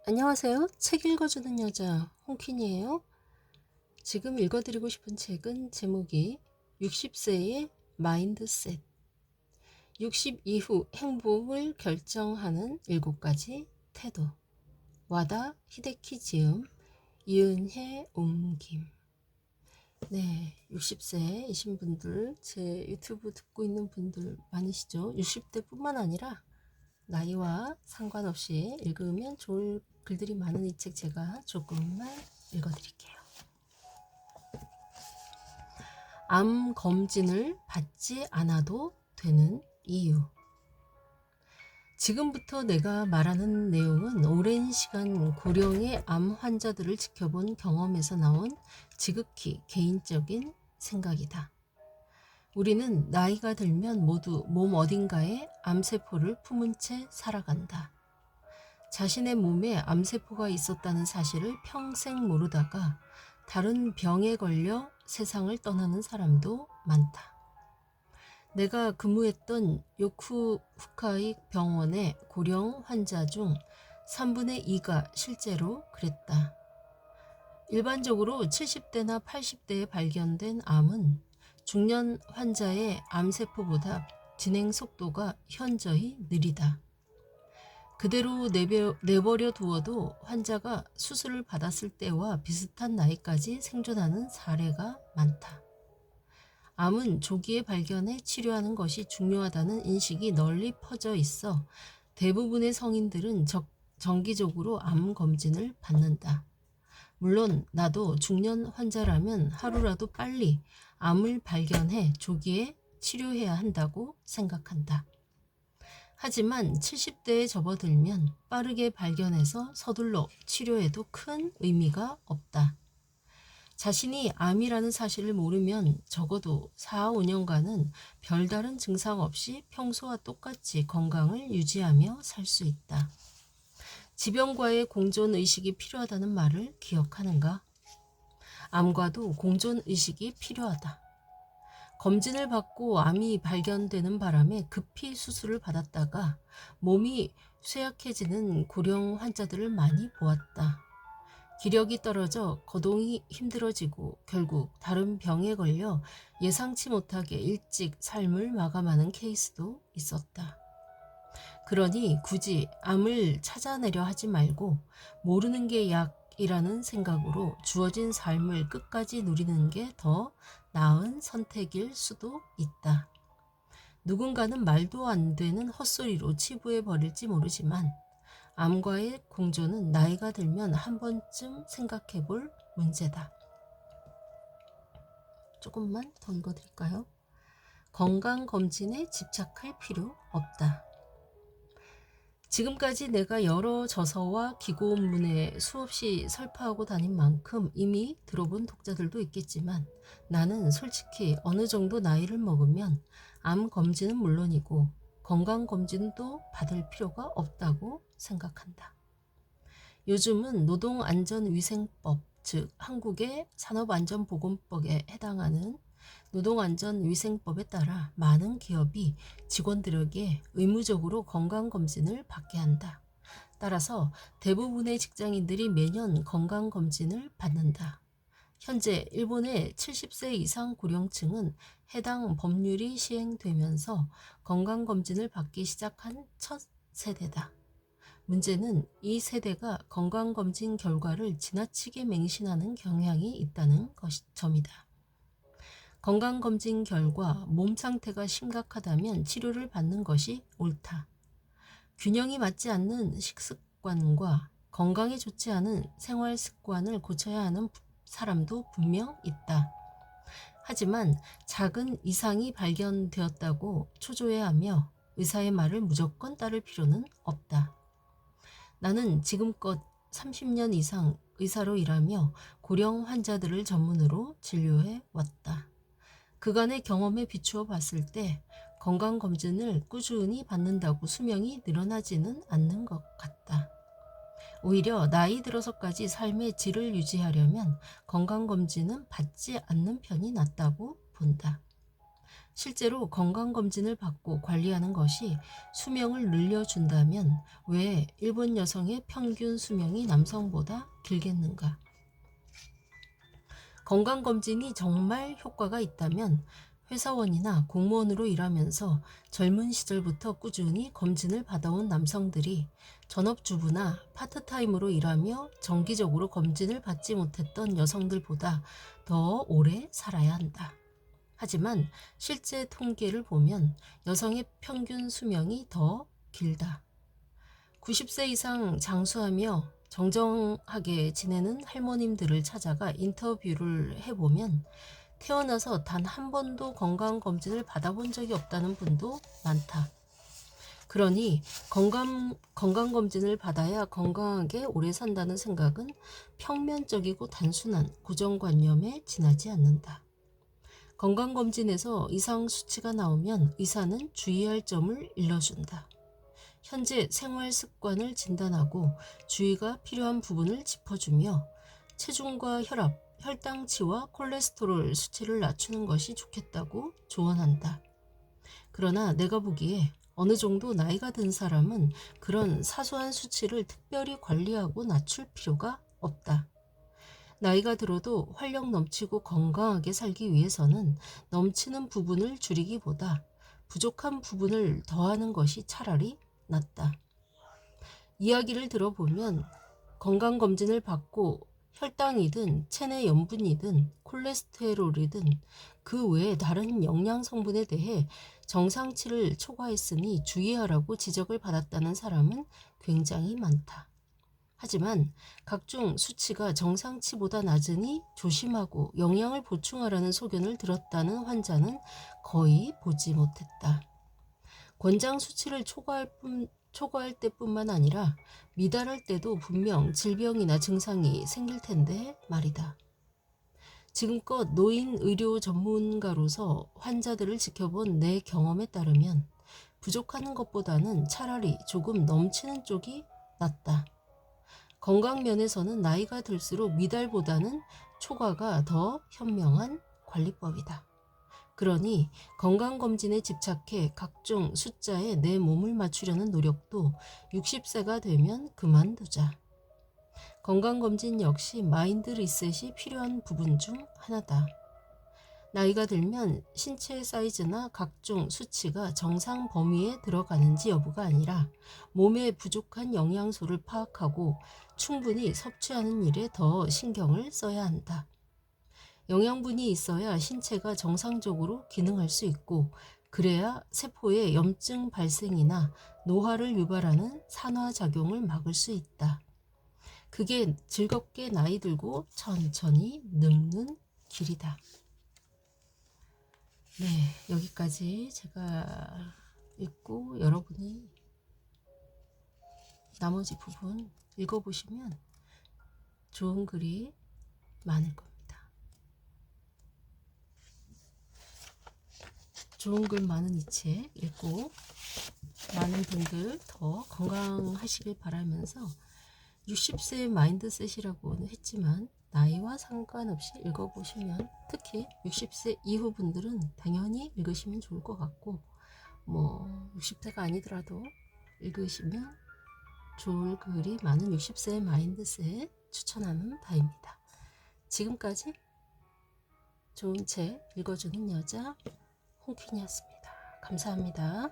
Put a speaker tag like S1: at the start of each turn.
S1: 안녕하세요. 책 읽어주는 여자 홍퀸이에요. 지금 읽어드리고 싶은 책은 제목이 60세의 마인드셋, 60 이후 행복을 결정하는 7가지 태도, 와다 히데키 지음, 이은혜 옮김. 네, 60세이신 분들, 제 유튜브 듣고 있는 분들 많으시죠? 60대 뿐만 아니라 나이와 상관없이 읽으면 좋을 글들이 많은 이 책 제가 조금만 읽어드릴게요. 암 검진을 받지 않아도 되는 이유. 지금부터 내가 말하는 내용은 오랜 시간 고령의 암 환자들을 지켜본 경험에서 나온 지극히 개인적인 생각이다. 우리는 나이가 들면 모두 몸 어딘가에 암세포를 품은 채 살아간다. 자신의 몸에 암세포가 있었다는 사실을 평생 모르다가 다른 병에 걸려 세상을 떠나는 사람도 많다. 내가 근무했던 요쿠후카이 병원의 고령 환자 중 3분의 2가 실제로 그랬다. 일반적으로 70대나 80대에 발견된 암은 중년 환자의 암세포보다 진행 속도가 현저히 느리다. 그대로 내버려 두어도 환자가 수술을 받았을 때와 비슷한 나이까지 생존하는 사례가 많다. 암은 조기에 발견해 치료하는 것이 중요하다는 인식이 널리 퍼져 있어 대부분의 성인들은 정기적으로 암 검진을 받는다. 물론 나도 중년 환자라면 하루라도 빨리 암을 발견해 조기에 치료해야 한다고 생각한다. 하지만 70대에 접어들면 빠르게 발견해서 서둘러 치료해도 큰 의미가 없다. 자신이 암이라는 사실을 모르면 적어도 4, 5년간은 별다른 증상 없이 평소와 똑같이 건강을 유지하며 살 수 있다. 질병과의 공존의식이 필요하다는 말을 기억하는가? 암과도 공존의식이 필요하다. 검진을 받고 암이 발견되는 바람에 급히 수술을 받았다가 몸이 쇠약해지는 고령 환자들을 많이 보았다. 기력이 떨어져 거동이 힘들어지고 결국 다른 병에 걸려 예상치 못하게 일찍 삶을 마감하는 케이스도 있었다. 그러니 굳이 암을 찾아내려 하지 말고 모르는 게 약이라는 생각으로 주어진 삶을 끝까지 누리는 게 더 나은 선택일 수도 있다. 누군가는 말도 안 되는 헛소리로 치부해 버릴지 모르지만 암과의 공존은 나이가 들면 한 번쯤 생각해 볼 문제다. 조금만 더 읽어드릴까요? 건강검진에 집착할 필요 없다. 지금까지 내가 여러 저서와 기고문에 수없이 설파하고 다닌 만큼 이미 들어본 독자들도 있겠지만 나는 솔직히 어느 정도 나이를 먹으면 암 검진은 물론이고 건강검진도 받을 필요가 없다고 생각한다. 요즘은 노동안전위생법, 즉 한국의 산업안전보건법에 해당하는 노동안전위생법에 따라 많은 기업이 직원들에게 의무적으로 건강검진을 받게 한다. 따라서 대부분의 직장인들이 매년 건강검진을 받는다. 현재 일본의 70세 이상 고령층은 해당 법률이 시행되면서 건강검진을 받기 시작한 첫 세대다. 문제는 이 세대가 건강검진 결과를 지나치게 맹신하는 경향이 있다는 점이다. 건강검진 결과 몸 상태가 심각하다면 치료를 받는 것이 옳다. 균형이 맞지 않는 식습관과 건강에 좋지 않은 생활 습관을 고쳐야 하는 사람도 분명 있다. 하지만 작은 이상이 발견되었다고 초조해하며 의사의 말을 무조건 따를 필요는 없다. 나는 지금껏 30년 이상 의사로 일하며 고령 환자들을 전문으로 진료해 왔다. 그간의 경험에 비추어 봤을 때 건강검진을 꾸준히 받는다고 수명이 늘어나지는 않는 것 같다. 오히려 나이 들어서까지 삶의 질을 유지하려면 건강검진은 받지 않는 편이 낫다고 본다. 실제로 건강검진을 받고 관리하는 것이 수명을 늘려준다면 왜 일본 여성의 평균 수명이 남성보다 길겠는가? 건강검진이 정말 효과가 있다면 회사원이나 공무원으로 일하면서 젊은 시절부터 꾸준히 검진을 받아온 남성들이 전업주부나 파트타임으로 일하며 정기적으로 검진을 받지 못했던 여성들보다 더 오래 살아야 한다. 하지만 실제 통계를 보면 여성의 평균 수명이 더 길다. 90세 이상 장수하며 정정하게 지내는 할머님들을 찾아가 인터뷰를 해보면 태어나서 단 한 번도 건강검진을 받아본 적이 없다는 분도 많다. 그러니 건강검진을 받아야 건강하게 오래 산다는 생각은 평면적이고 단순한 고정관념에 지나지 않는다. 건강검진에서 이상 수치가 나오면 의사는 주의할 점을 일러준다. 현재 생활 습관을 진단하고 주의가 필요한 부분을 짚어주며 체중과 혈압, 혈당치와 콜레스테롤 수치를 낮추는 것이 좋겠다고 조언한다. 그러나 내가 보기에 어느 정도 나이가 든 사람은 그런 사소한 수치를 특별히 관리하고 낮출 필요가 없다. 나이가 들어도 활력 넘치고 건강하게 살기 위해서는 넘치는 부분을 줄이기보다 부족한 부분을 더하는 것이 차라리 낫다. 이야기를 들어보면 건강검진을 받고 혈당이든 체내 염분이든 콜레스테롤이든 그 외에 다른 영양 성분에 대해 정상치를 초과했으니 주의하라고 지적을 받았다는 사람은 굉장히 많다. 하지만 각종 수치가 정상치보다 낮으니 조심하고 영양을 보충하라는 소견을 들었다는 환자는 거의 보지 못했다. 권장 수치를 초과할 때뿐만 아니라 미달할 때도 분명 질병이나 증상이 생길 텐데 말이다. 지금껏 노인 의료 전문가로서 환자들을 지켜본 내 경험에 따르면 부족한 것보다는 차라리 조금 넘치는 쪽이 낫다. 건강 면에서는 나이가 들수록 미달보다는 초과가 더 현명한 관리법이다. 그러니 건강검진에 집착해 각종 숫자에 내 몸을 맞추려는 노력도 60세가 되면 그만두자. 건강검진 역시 마인드 리셋이 필요한 부분 중 하나다. 나이가 들면 신체 사이즈나 각종 수치가 정상 범위에 들어가는지 여부가 아니라 몸에 부족한 영양소를 파악하고 충분히 섭취하는 일에 더 신경을 써야 한다. 영양분이 있어야 신체가 정상적으로 기능할 수 있고 그래야 세포의 염증 발생이나 노화를 유발하는 산화작용을 막을 수 있다. 그게 즐겁게 나이 들고 천천히 늙는 길이다. 네, 여기까지 제가 읽고 여러분이 나머지 부분 읽어보시면 좋은 글이 많을 겁니다. 좋은 글 많은 이 책 읽고 많은 분들 더 건강하시길 바라면서 60세의 마인드셋이라고는 했지만 나이와 상관없이 읽어보시면 특히 60세 이후 분들은 당연히 읽으시면 좋을 것 같고 60세가 아니더라도 읽으시면 좋을 글이 많은 60세의 마인드셋 추천하는 바입니다. 지금까지 좋은 책 읽어주는 여자 홍퀸이었습니다. 감사합니다.